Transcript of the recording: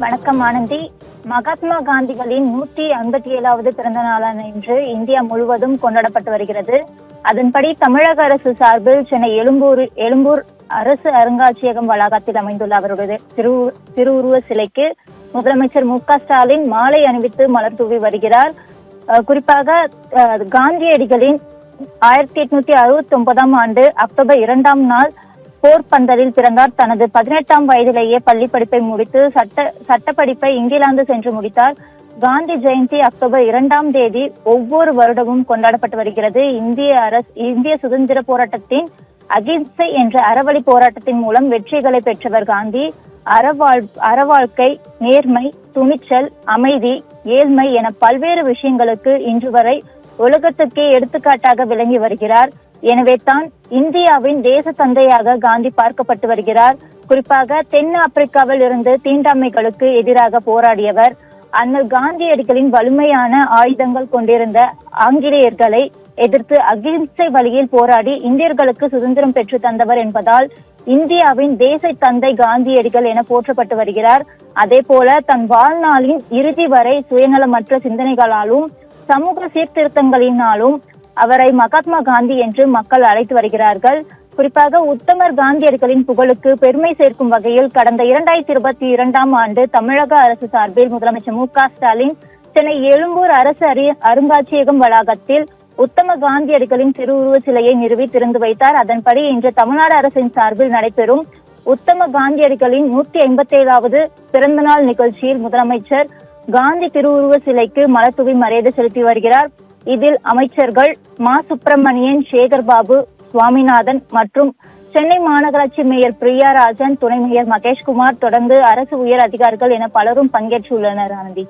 வணக்கம் ஆனந்தி. மகாத்மா காந்திகளின் 157வது பிறந்த நாளான இன்று இந்தியா முழுவதும் கொண்டாடப்பட்டு வருகிறது. அதன்படி தமிழக அரசு சார்பில் சென்னை எழும்பூர் அரசு அருங்காட்சியகம் வளாகத்தில் அமைந்துள்ள அவருடைய திருவுருவ சிலைக்கு முதலமைச்சர் மு.க.ஸ்டாலின் மாலை அணிவித்து மலர் தூவி வருகிறார். குறிப்பாக காந்தியடிகளின் 1869ஆம் ஆண்டு அக்டோபர் 2ஆம் நாள் போர்பந்தரில் பிறந்தார். தனது 18ஆம் வயதிலேயே பள்ளி படிப்பை முடித்து சட்ட படிப்பை இங்கிலாந்து சென்று முடித்தார். காந்தி ஜெயந்தி அக்டோபர் 2ஆம் தேதி ஒவ்வொரு வருடமும் கொண்டாடப்பட்டு வருகிறது. இந்திய சுதந்திர போராட்டத்தின் அகிம்சை என்ற அறவழி போராட்டத்தின் மூலம் வெற்றிகளை பெற்றவர் காந்தி. அறவாழ்க்கை, நேர்மை, துணிச்சல், அமைதி, ஏழ்மை என பல்வேறு விஷயங்களுக்கு இன்று வரை உலகத்துக்கே எடுத்துக்காட்டாக விளங்கி வருகிறார். எனவே தான் இந்தியாவின் தேச தந்தையாக காந்தி பார்க்கப்பட்டு வருகிறார். குறிப்பாக தென் ஆப்பிரிக்காவில் இருந்து தீண்டாமைகளுக்கு எதிராக போராடியவர். அண்ணல் காந்தியடிகளின் வலிமையான ஆயுதங்கள் கொண்டிருந்த ஆங்கிலேயர்களை எதிர்த்து அகிம்சை வழியில் போராடி இந்தியர்களுக்கு சுதந்திரம் பெற்று தந்தவர் என்பதால் இந்தியாவின் தேச தந்தை காந்தியடிகள் என போற்றப்பட்டு வருகிறார். அதே போல தன் வாழ்நாளின் இறுதி வரை சுயநலமற்ற சிந்தனைகளாலும் சமூக சீர்திருத்தங்களினாலும் அவரை மகாத்மா காந்தி என்று மக்கள் அழைத்து வருகிறார்கள். குறிப்பாக உத்தமர் காந்தியடிகளின் புகழுக்கு பெருமை சேர்க்கும் வகையில் கடந்த 2022ஆம் ஆண்டு தமிழக அரசு சார்பில் முதலமைச்சர் மு.க.ஸ்டாலின் சென்னை எழும்பூர் அரசு அருங்காட்சியகம் வளாகத்தில் உத்தம காந்தியடிகளின் திருவுருவ சிலையை நிறுவி திறந்து வைத்தார். அதன்படி இன்று தமிழ்நாடு அரசின் சார்பில் நடைபெறும் உத்தம காந்தியடிகளின் 157வது பிறந்தநாள் நிகழ்ச்சியில் முதலமைச்சர் காந்தி திருவுருவ சிலைக்கு மலர்தூவி மரியாதை செலுத்தி வருகிறார். இதில் அமைச்சர்கள் மா. சுப்பிரமணியன், சேகர் பாபு, சுவாமிநாதன் மற்றும் சென்னை மாநகராட்சி மேயர் பிரியாராஜன், துணை மேயர் மகேஷ்குமார், தொடர்ந்து அரசு உயர் அதிகாரிகள் என பலரும் பங்கேற்றுள்ளனர். ஆனந்தி.